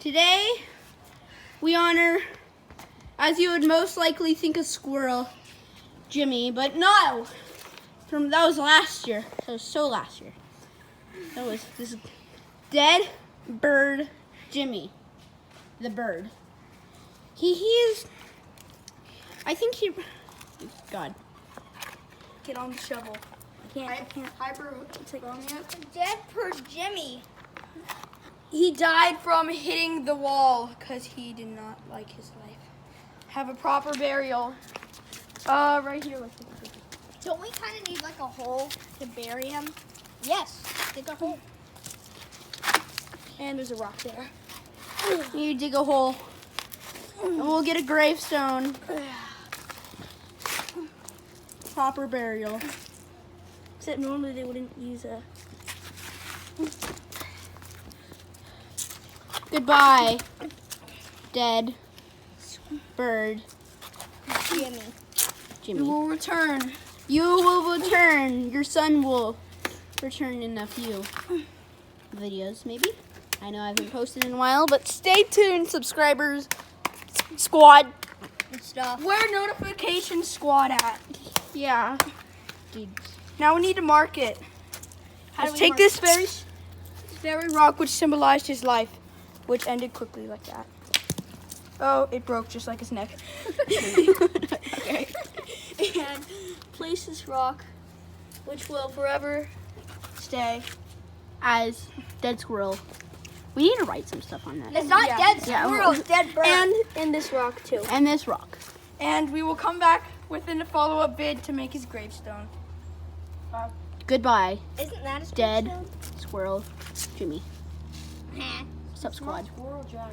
Today, we honor, as you would most likely think, a squirrel, Jimmy, but no! That was last year. That was so last year. That was this dead bird, Jimmy, the bird. He's, I think he, God. Get on the shovel. I can't. Hyper, take on it. Dead bird Jimmy. He died from hitting the wall because he did not like his life. Have a proper burial. Right here. Don't we kind of need like a hole to bury him? Yes, dig a hole. And there's a rock there. You dig a hole, and we'll get a gravestone. Proper burial. Except normally they wouldn't use a... Goodbye, dead bird, Jimmy. We Jimmy. will return. You will return. Your son will return in a few videos, maybe. I know I haven't posted in a while, but stay tuned, subscribers, squad. And stuff. Where notification squad at? Yeah. Dude. Now we need to mark it. How do Let's we take mark this very rock which symbolized his life, which ended quickly like that. Oh, it broke just like his neck. Okay. And place this rock, which will forever stay. As dead squirrel. We need to write some stuff on that. It's not Yeah. dead Yeah, squirrel, it's dead bird. And in this rock too. And this rock. And we will come back within a follow-up vid to make his gravestone. Goodbye, Isn't that a dead gravestone? squirrel, Jimmy. Nah. What's up, squad? Squirrel Jack.